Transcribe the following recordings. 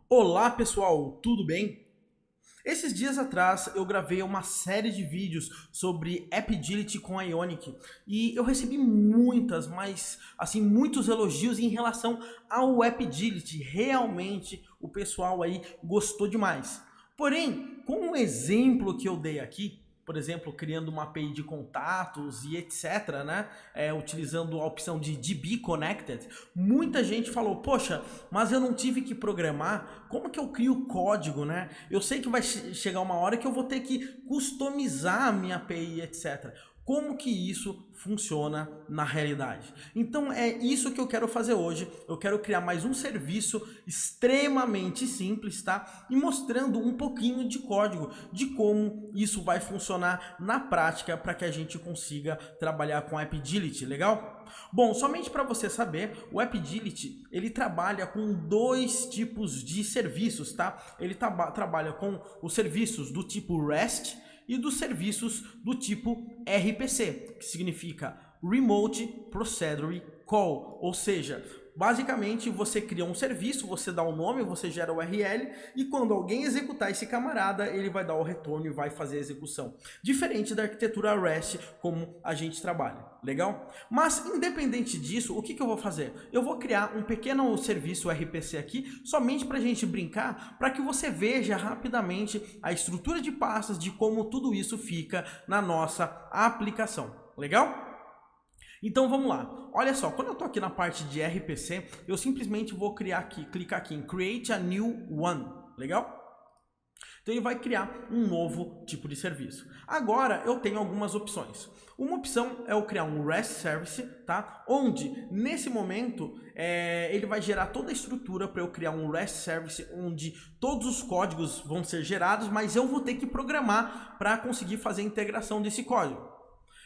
Olá pessoal, tudo bem? Esses dias atrás eu gravei uma série de vídeos sobre AppGility com a Ionic e eu recebi muitos elogios em relação ao AppGility. Realmente o pessoal aí gostou demais. Porém, com o exemplo que eu dei aqui, por exemplo, criando uma API de contatos e etc, né? Utilizando a opção de DB Connected, muita gente falou, poxa, mas eu não tive que programar, como que eu crio código, né? Eu sei que vai chegar uma hora que eu vou ter que customizar a minha API, etc. Como que isso funciona na realidade? Então é isso que eu quero fazer hoje. Eu quero criar mais um serviço extremamente simples, tá? E mostrando um pouquinho de código, de como isso vai funcionar na prática para que a gente consiga trabalhar com AppGility, legal? Bom, somente para você saber, o AppGility, ele trabalha com dois tipos de serviços, tá? Ele trabalha com os serviços do tipo REST e dos serviços do tipo RPC, que significa Remote Procedure Call, ou seja, basicamente você cria um serviço, você dá o nome, você gera o URL e quando alguém executar esse camarada, ele vai dar o retorno e vai fazer a execução. Diferente da arquitetura REST como a gente trabalha, legal? Mas independente disso, o que eu vou fazer? Eu vou criar um pequeno serviço RPC aqui, somente para a gente brincar, para que você veja rapidamente a estrutura de pastas de como tudo isso fica na nossa aplicação, legal? Então vamos lá, olha só, quando eu estou aqui na parte de RPC, eu simplesmente vou clicar aqui em Create a New One, legal? Então ele vai criar um novo tipo de serviço. Agora eu tenho algumas opções. Uma opção é eu criar um REST Service, tá? Onde nesse momento ele vai gerar toda a estrutura para eu criar um REST Service onde todos os códigos vão ser gerados, mas eu vou ter que programar para conseguir fazer a integração desse código.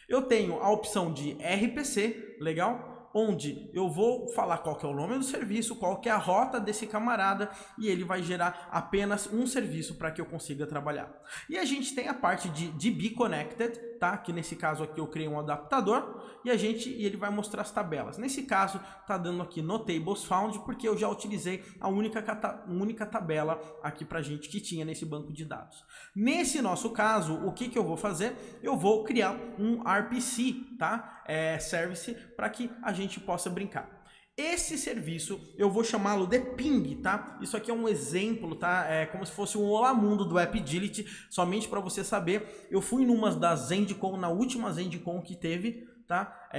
Eu tenho a opção de RPC, legal? Onde eu vou falar qual que é o nome do serviço, qual que é a rota desse camarada e ele vai gerar apenas um serviço para que eu consiga trabalhar. E a gente tem a parte de DB Connected, tá? Que nesse caso aqui eu criei um adaptador e ele vai mostrar as tabelas. Nesse caso tá dando aqui no Tables Found porque eu já utilizei a única tabela aqui pra gente que tinha nesse banco de dados. Nesse nosso caso, o que eu vou fazer? Eu vou criar um RPC, tá? Service para que a gente possa brincar. Esse serviço eu vou chamá-lo de ping, tá? Isso aqui é um exemplo, tá? É como se fosse um Olá Mundo do AppGility, somente para você saber. Eu fui numa das ZenDCon, na última ZenDCon que teve, tá?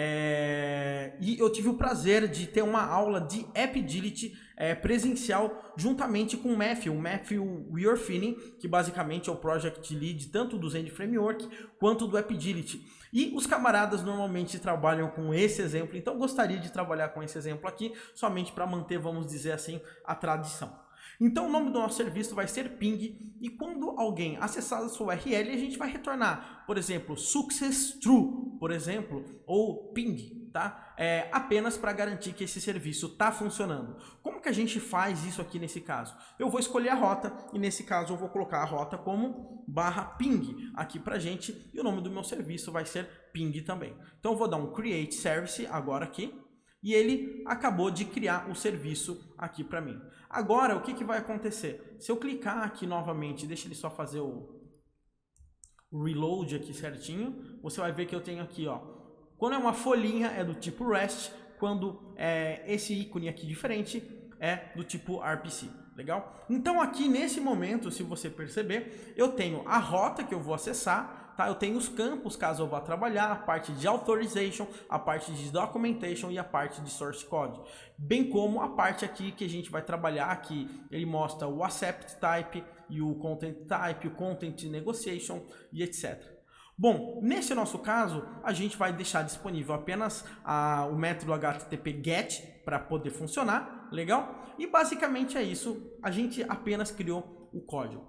E eu tive o prazer de ter uma aula de AppGility presencial juntamente com o Matthew Wiorfini, que basicamente é o Project Lead tanto do Zend Framework quanto do AppGility. E os camaradas normalmente trabalham com esse exemplo, então eu gostaria de trabalhar com esse exemplo aqui, somente para manter, vamos dizer assim, a tradição. Então o nome do nosso serviço vai ser ping e quando alguém acessar a sua URL, a gente vai retornar, por exemplo, success true, por exemplo, ou ping, tá? Apenas para garantir que esse serviço está funcionando. Como que a gente faz isso aqui nesse caso? Eu vou escolher a rota e nesse caso eu vou colocar a rota como /ping aqui pra gente e o nome do meu serviço vai ser ping também. Então eu vou dar um create service agora aqui. E ele acabou de criar o serviço aqui para mim. Agora, o que vai acontecer? Se eu clicar aqui novamente, deixa ele só fazer o reload aqui certinho, você vai ver que eu tenho aqui, ó, quando é uma folhinha é do tipo REST, quando é esse ícone aqui diferente é do tipo RPC. Legal? Então aqui nesse momento, se você perceber, eu tenho a rota que eu vou acessar, tá? Eu tenho os campos caso eu vá trabalhar, a parte de authorization, a parte de documentation e a parte de source code. Bem como a parte aqui que a gente vai trabalhar, que ele mostra o accept type e o content type, o content negotiation e etc. Bom, nesse nosso caso, a gente vai deixar disponível apenas o método HTTP GET para poder funcionar, legal? E basicamente é isso, a gente apenas criou o código.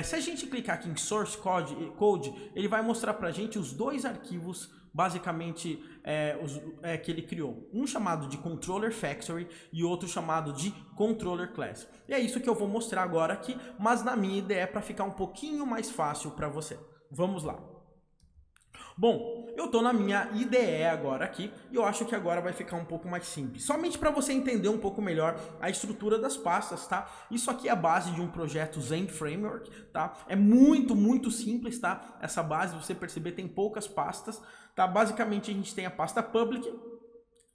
Se a gente clicar aqui em Source Code, ele vai mostrar para a gente os dois arquivos, basicamente, que ele criou. Um chamado de Controller Factory e outro chamado de Controller Class. E é isso que eu vou mostrar agora aqui, mas na minha ideia é para ficar um pouquinho mais fácil para você. Vamos lá. Bom, eu estou na minha IDE agora aqui e eu acho que agora vai ficar um pouco mais simples. Somente para você entender um pouco melhor a estrutura das pastas, tá? Isso aqui é a base de um projeto Zend Framework, tá? É muito simples, tá? Essa base, você perceber, tem poucas pastas, tá? Basicamente a gente tem a pasta public,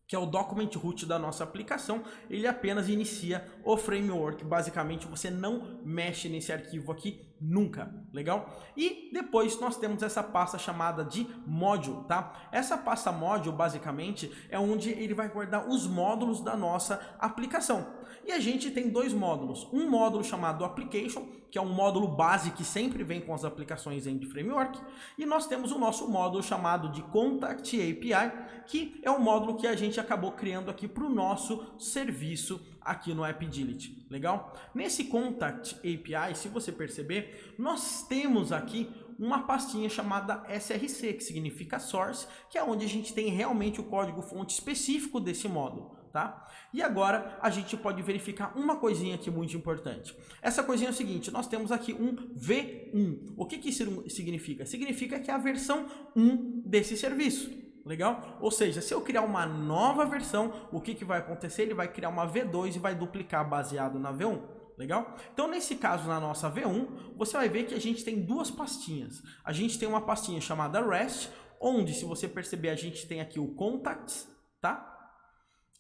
que é o document root da nossa aplicação, ele apenas inicia o framework. Basicamente você não mexe nesse arquivo aqui nunca, legal? E depois nós temos essa pasta chamada de module, tá? Essa pasta module basicamente é onde ele vai guardar os módulos da nossa aplicação. E a gente tem dois módulos, um módulo chamado application, que é um módulo base que sempre vem com as aplicações em framework, e nós temos o nosso módulo chamado de contact API, que é um módulo que a gente acabou criando aqui para o nosso serviço aqui no AppDility, legal? Nesse contact API, se você perceber, nós temos aqui uma pastinha chamada SRC, que significa source, que é onde a gente tem realmente o código-fonte específico desse módulo. Tá? E agora a gente pode verificar uma coisinha aqui muito importante. Essa coisinha é o seguinte, nós temos aqui um V1. O que isso significa? Significa que é a versão 1 desse serviço. Legal? Ou seja, se eu criar uma nova versão, o que vai acontecer? Ele vai criar uma V2 e vai duplicar baseado na V1. Legal? Então, nesse caso, na nossa V1, você vai ver que a gente tem duas pastinhas. A gente tem uma pastinha chamada REST, onde, se você perceber, a gente tem aqui o contacts, tá?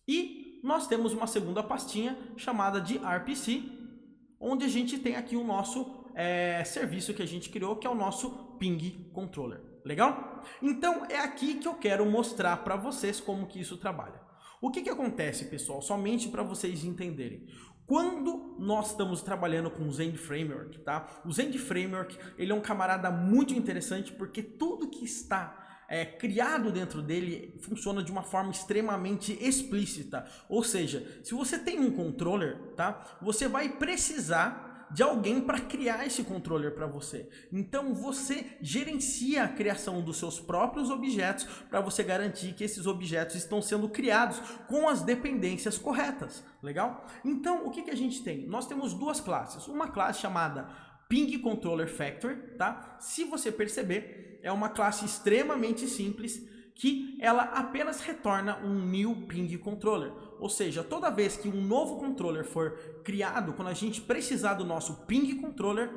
E nós temos uma segunda pastinha chamada de RPC, onde a gente tem aqui o nosso serviço que a gente criou, que é o nosso Ping Controller. Legal? Então é aqui que eu quero mostrar para vocês como que isso trabalha. O que acontece, pessoal? Somente para vocês entenderem. Quando nós estamos trabalhando com o Zend Framework, tá? O Zend Framework, ele é um camarada muito interessante porque tudo que está criado dentro dele funciona de uma forma extremamente explícita. Ou seja, se você tem um controller, tá? Você vai precisar de alguém para criar esse controller para você. Então você gerencia a criação dos seus próprios objetos para você garantir que esses objetos estão sendo criados com as dependências corretas. Legal? Então o que a gente tem? Nós temos duas classes. Uma classe chamada Ping Controller Factory, tá? Se você perceber, é uma classe extremamente simples que ela apenas retorna um new ping controller. Ou seja, toda vez que um novo controller for criado, quando a gente precisar do nosso ping controller,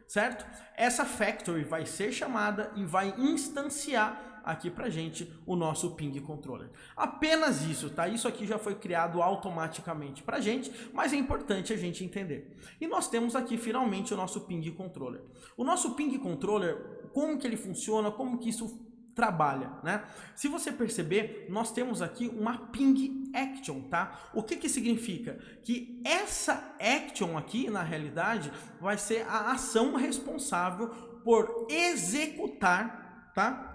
certo? Essa factory vai ser chamada e vai instanciar aqui pra gente o nosso ping controller. Apenas isso, tá? Isso aqui já foi criado automaticamente pra gente, mas é importante a gente entender. E nós temos aqui finalmente o nosso ping controller. O nosso ping controller, como que ele funciona, como que isso trabalha, né? Se você perceber, nós temos aqui uma ping action, tá? O que significa? Que essa action aqui, na realidade, vai ser a ação responsável por executar, tá?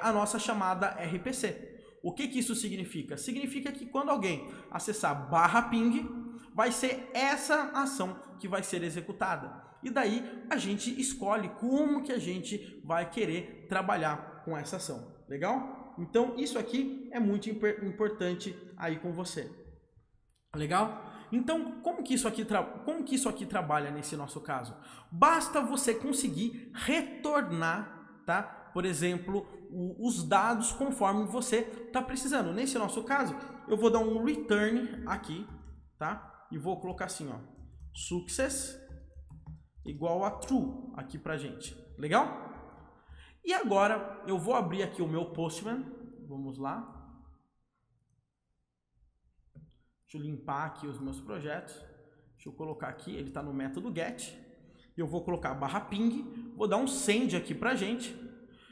A nossa chamada RPC. O que isso significa? Significa que quando alguém acessar /ping, vai ser essa ação que vai ser executada. E daí a gente escolhe como que a gente vai querer trabalhar com essa ação. Legal? Então isso aqui é muito importante aí com você. Legal? Então como que isso aqui trabalha nesse nosso caso? Basta você conseguir retornar, tá? Por exemplo, os dados conforme você está precisando. Nesse nosso caso, eu vou dar um return aqui, tá? E vou colocar assim, ó, success igual a true aqui pra gente. Legal? E agora eu vou abrir aqui o meu Postman. Vamos lá. Deixa eu limpar aqui os meus projetos. Deixa eu colocar aqui, ele está no método get. Eu vou colocar /ping, vou dar um send aqui pra gente.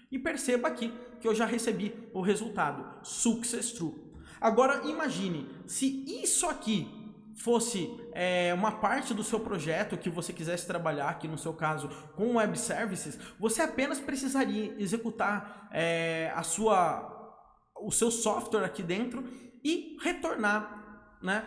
E perceba aqui que eu já recebi o resultado, success true. Agora imagine, se isso aqui fosse uma parte do seu projeto que você quisesse trabalhar aqui no seu caso com web services, você apenas precisaria executar o seu software aqui dentro e retornar, né,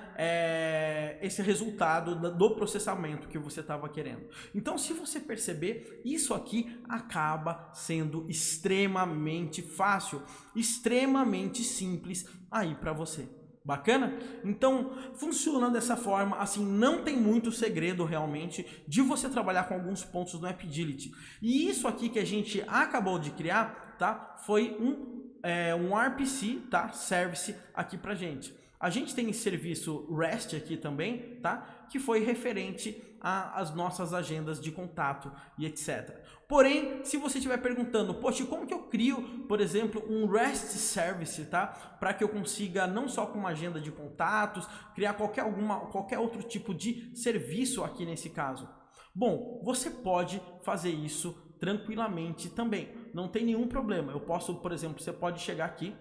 esse resultado do processamento que você estava querendo. Então, se você perceber, isso aqui acaba sendo extremamente fácil, extremamente simples aí para você. Bacana? Então, funciona dessa forma, assim, não tem muito segredo realmente de você trabalhar com alguns pontos no AppDility. E isso aqui que a gente acabou de criar tá? Foi um RPC, tá? Service aqui pra gente. A gente tem serviço REST aqui também, tá? Que foi referente às nossas agendas de contato e etc. Porém, se você estiver perguntando, poxa, como que eu crio, por exemplo, um REST Service, tá? Para que eu consiga, não só com uma agenda de contatos, criar qualquer outro tipo de serviço aqui nesse caso. Bom, você pode fazer isso tranquilamente também, não tem nenhum problema. Eu posso, por exemplo, você pode chegar aqui,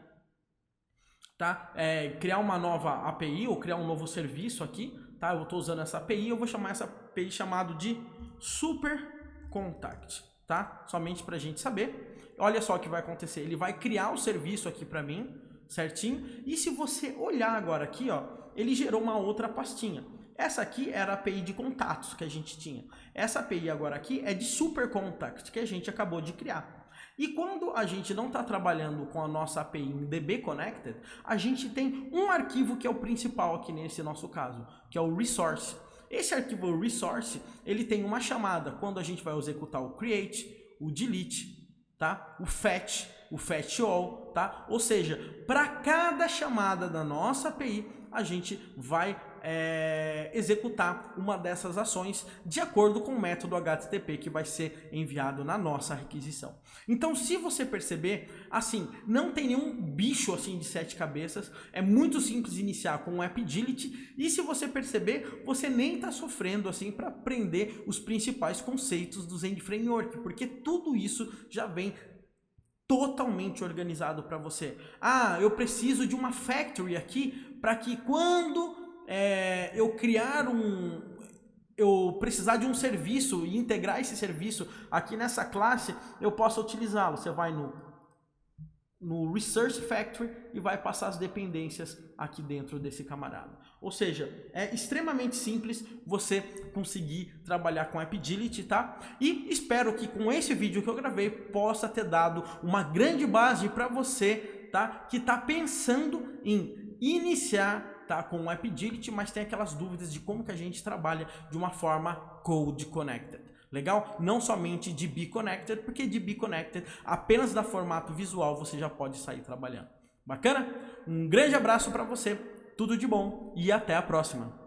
tá? Criar uma nova API ou criar um novo serviço aqui, tá? Eu estou usando essa API, eu vou chamar essa API chamado de Super Contact, tá? Somente para a gente saber. Olha só o que vai acontecer, ele vai criar o serviço aqui para mim, certinho? E se você olhar agora aqui, ó, ele gerou uma outra pastinha. Essa aqui era a API de contatos que a gente tinha. Essa API agora aqui é de Super Contact, que a gente acabou de criar. E quando a gente não está trabalhando com a nossa API em DB Connected, a gente tem um arquivo que é o principal aqui nesse nosso caso, que é o Resource. Esse arquivo Resource, ele tem uma chamada quando a gente vai executar o Create, o Delete, tá? O Fetch All, tá? Ou seja, para cada chamada da nossa API, a gente vai executar uma dessas ações de acordo com o método HTTP que vai ser enviado na nossa requisição. Então, se você perceber, assim, não tem nenhum bicho assim de 7 cabeças, é muito simples iniciar com o AppDility e se você perceber, você nem está sofrendo assim para aprender os principais conceitos do Zend Framework, porque tudo isso já vem totalmente organizado para você. Ah, eu preciso de uma factory aqui para que quando eu precisar de um serviço e integrar esse serviço aqui nessa classe, eu posso utilizá-lo. Você vai no Research Factory e vai passar as dependências aqui dentro desse camarada. Ou seja, é extremamente simples você conseguir trabalhar com AppDility, tá? E espero que com esse vídeo que eu gravei possa ter dado uma grande base para você, tá? Que está pensando em iniciar, tá, com o AppDility, mas tem aquelas dúvidas de como que a gente trabalha de uma forma Code Connected. Legal? Não somente DB Connected, porque DB Connected, apenas da formato visual, você já pode sair trabalhando. Bacana? Um grande abraço para você, tudo de bom e até a próxima!